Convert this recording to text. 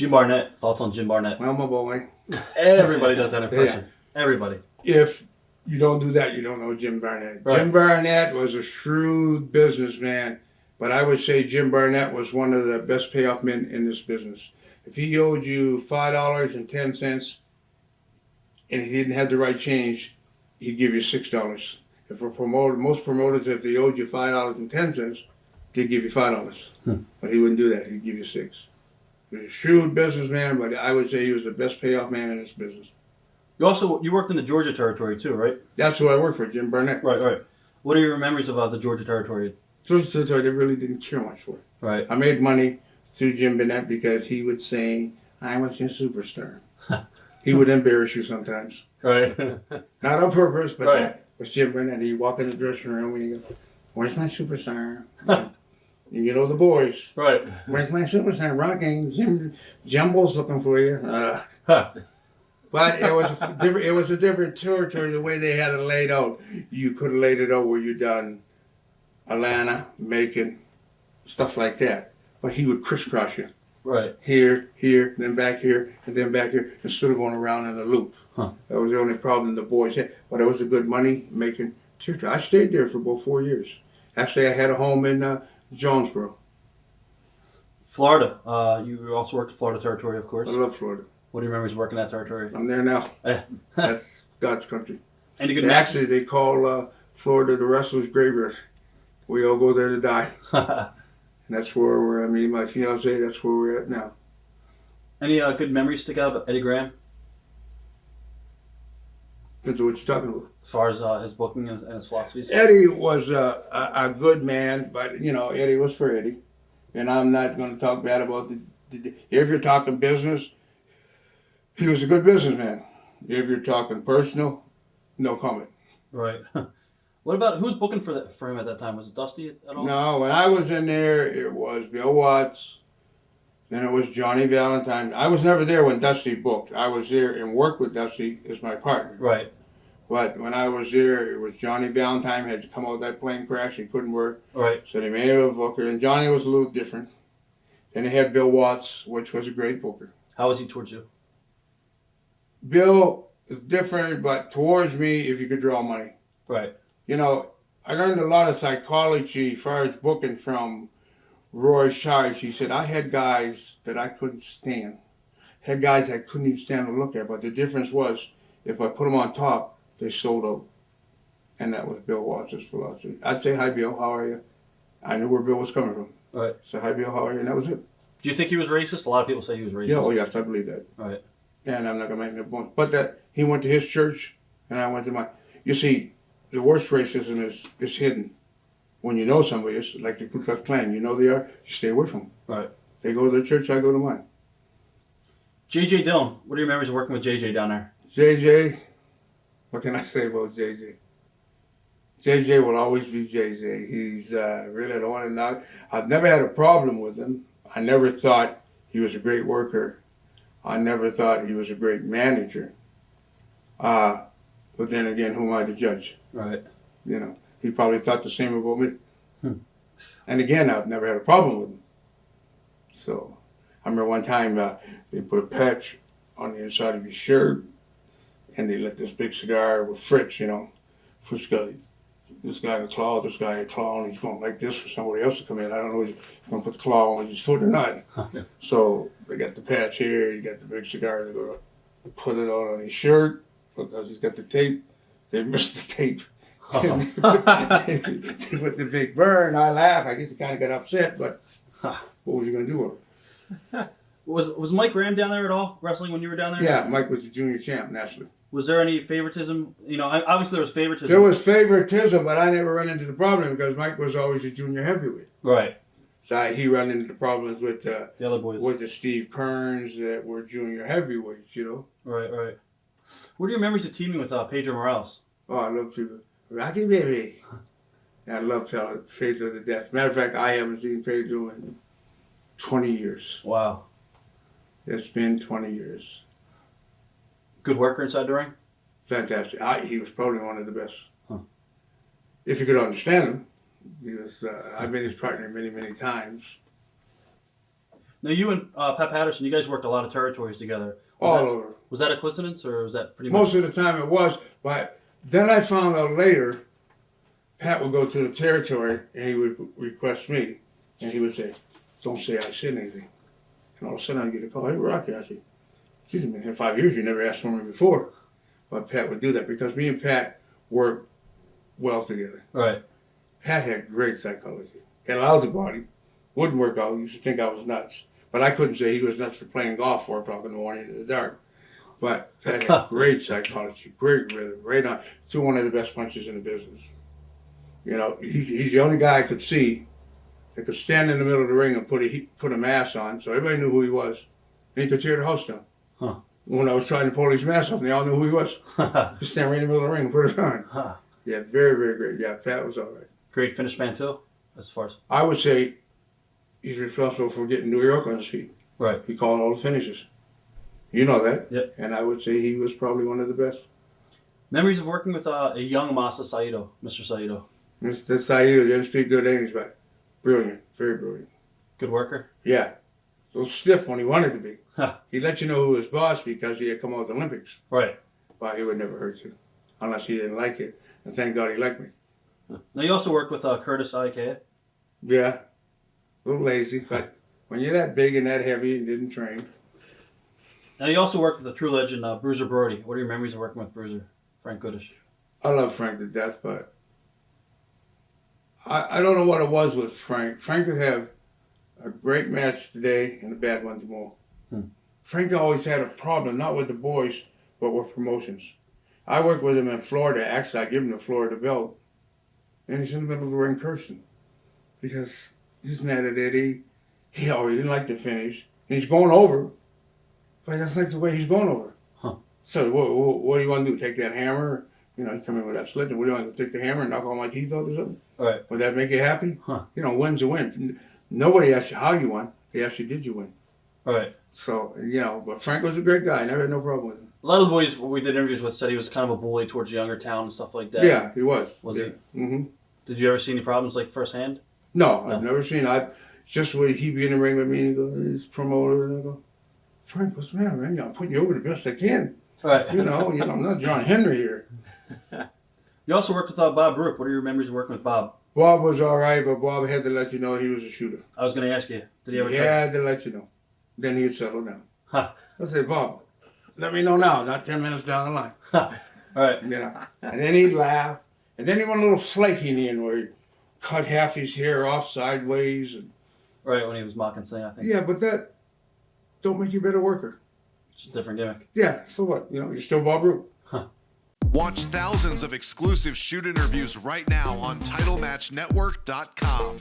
Jim Barnett. Thoughts on Jim Barnett? Well, my boy. Everybody does that impression. Yeah. Everybody. If you don't do that, you don't know Jim Barnett. Right. Jim Barnett was a shrewd businessman, but I would say Jim Barnett was one of the best payoff men in this business. If he owed you $5.10 and he didn't have the right change, he'd give you $6. If a promoter, most promoters, if they owed you $5.10, they'd give you $5. But he wouldn't do that. He'd give you $6. He was a shrewd businessman, but I would say he was the best payoff man in this business. You worked in the Georgia territory too, right? That's who I worked for, Jim Barnett. Right. What are your memories about the Georgia territory? Georgia territory, they really didn't care much for. Right. I made money through Jim Barnett because he would say, "I was your superstar." He would embarrass you sometimes. Right. Not on purpose, but right. That was Jim Barnett. He'd walk in the dressing room and he'd go, "Where's my superstar?" You know the boys. Right. "Where's my superstar? Rocking. Jumbo's looking for you." But it was a different territory, the way they had it laid out. You could have laid it out where you done Atlanta, Macon, stuff like that. But he would crisscross you. Right. Here, then back here, and then back here, instead of going around in a loop. That was the only problem the boys had. But it was a good money-making territory. I stayed there for about 4 years. Actually, I had a home in Jonesboro. Florida. You also worked in Florida territory, of course. I love Florida. What do you remember working that territory? I'm there now. That's God's country. Any good matches? Actually, they call Florida the wrestler's graveyard. We all go there to die. And that's where my fiance, that's where we're at now. Any good memories stick out about Eddie Graham? Depends on what you're talking about. As far as his booking and his philosophies? Eddie was a good man, but, Eddie was for Eddie. And I'm not going to talk bad about if you're talking business, he was a good businessman. If you're talking personal, no comment. Right. What about, who's booking for him at that time? Was it Dusty at all? No, when I was in there, it was Bill Watts. Then it was Johnny Valentine. I was never there when Dusty booked. I was there and worked with Dusty as my partner. Right. But when I was there, it was Johnny Valentine had to come out of that plane crash. He couldn't work. Right. So they made him a booker. And Johnny was a little different. Then they had Bill Watts, which was a great booker. How was he towards you? Bill is different, but towards me, if you could draw money. Right. I learned a lot of psychology as far as booking from Roy Shires. He said, I had guys that I couldn't stand. Had guys I couldn't even stand to look at. But the difference was, if I put them on top, they sold out. And that was Bill Watts' philosophy. I'd say, "Hi, Bill, how are you?" I knew where Bill was coming from. Right. So, "Hi, Bill, how are you?" And that was it. Do you think he was racist? A lot of people say he was racist. Yeah, oh yes, I believe that. Right. And I'm not going to make no point. But that he went to his church, and I went to mine. You see, the worst racism is hidden. When you know somebody, it's like the Ku Klux Klan. You know they are, you stay away from them. Right. They go to the church, I go to mine. J.J. Dillon, what are your memories of working with J.J. down there? J.J., what can I say about J.J.? J.J. will always be J.J. He's really the one and not. I've never had a problem with him. I never thought he was a great worker. I never thought he was a great manager. But then again, who am I to judge? Right. He probably thought the same about me. And again, I've never had a problem with him. So, I remember one time they put a patch on the inside of his shirt, and they lit this big cigar with Fritz, Fritz got this guy in a claw, this guy in a claw, and he's going like this for somebody else to come in. I don't know if he's going to put the claw on his foot or not. So, they got the patch here, you got the big cigar, they're going to put it on his shirt, because he's got the tape. They missed the tape. They put the big burn. I laugh. I guess he kind of got upset, but what was you going to do with it? Was Mike Graham down there at all, wrestling when you were down there? Yeah, Mike was the junior champ nationally. Was there any favoritism? Obviously there was favoritism. There was favoritism, but I never ran into the problem because Mike was always a junior heavyweight. Right. So he ran into the problems with the other boys. With the Steve Kearns that were junior heavyweights, Right. What are your memories of teaming with Pedro Morales? Oh, I love Pedro. Rocky baby. I love Pedro to death. Matter of fact, I haven't seen Pedro in 20 years. Wow. It's been 20 years. Good worker inside the ring? Fantastic. He was probably one of the best. If you could understand him. I've been his partner many, many times. Now, you and Pat Patterson, you guys worked a lot of territories together. All over. Was that a coincidence, or was that pretty much? Most of the time it was, but then I found out later, Pat would go to the territory and he would request me, and he would say, "Don't say I said anything." And all of a sudden I'd get a call, "Hey, Rocky," I said, "Excuse me, in 5 years you never asked for me before." But Pat would do that because me and Pat worked well together. Right. Pat had great psychology. He had a lousy body, wouldn't work out. Used to think I was nuts. But I couldn't say he was nuts for playing golf 4 o'clock in the morning in the dark. But Pat had great psychology, great rhythm, great on. Threw one of the best punches in the business. You know, he's the only guy I could see that could stand in the middle of the ring and put a mask on, so everybody knew who he was. And he could tear the house down. Huh. When I was trying to pull his mask off, and they all knew who he was. Just stand right in the middle of the ring and put it on. Huh. Yeah, very, very great. Yeah, Pat was all right. Great finish man, too, as far as... I would say he's responsible for getting New York on his feet. Right. He called all the finishes. You know that. Yep. And I would say he was probably one of the best. Memories of working with a young Masa Saito, Mr. Saito. Mr. Saito didn't speak good English, but brilliant. Very brilliant. Good worker? Yeah. So stiff when he wanted to be. Huh. He let you know who was boss because he had come out of the Olympics. Right. But he would never hurt you unless he didn't like it. And thank God he liked me. Now, you also worked with Curtis IK. Yeah. A little lazy, but when you're that big and that heavy and didn't train. Now, you also worked with a true legend, Bruiser Brody. What are your memories of working with Bruiser, Frank Goodish? I love Frank to death, but I don't know what it was with Frank. Frank could have a great match today and a bad one tomorrow. Frank always had a problem, not with the boys, but with promotions. I worked with him in Florida. Actually, I gave him the Florida belt. And he's in the middle of the ring cursing. Because he's mad at Eddie. He didn't like the finish. And he's going over. But that's like the way he's going over. Huh. So what do you want to do? Take that hammer? You know, he's coming with that slit. And what do you want to take the hammer and knock all my teeth out or something? Right. Would that make you happy? Huh. You know, win's a win. Nobody asked you how you won. They asked you, did you win? Right. So, you know, but Frank was a great guy. I never had no problem with him. A lot of the boys we did interviews with said he was kind of a bully towards the younger town and stuff like that. Yeah, he was. Was yeah. he? Mm-hmm. Did you ever see any problems, like, firsthand? No, I've never seen it. Just when he'd be in the ring with me and he'd go, his promoter, and I go, "Frank, what's the matter, man? I'm putting you over the best I can." Right. You know, I'm not John Henry here. You also worked with Bob Rook. What are your memories of working with Bob? Bob was all right, but Bob had to let you know he was a shooter. I was going to ask you, did he ever He try? had to let you know. Then he'd settle down. Huh. I said, "Bob, let me know now, not 10 minutes down the line." All right. You know, and then he'd laugh. And then he went a little flaky in the end where he cut half his hair off sideways. And, Right, when he was mocking Singh, I think. yeah, but that don't make you a better worker. Just a different gimmick. Yeah, so what? You know, you're still Bob Roop. Watch thousands of exclusive shoot interviews right now on TitleMatchNetwork.com.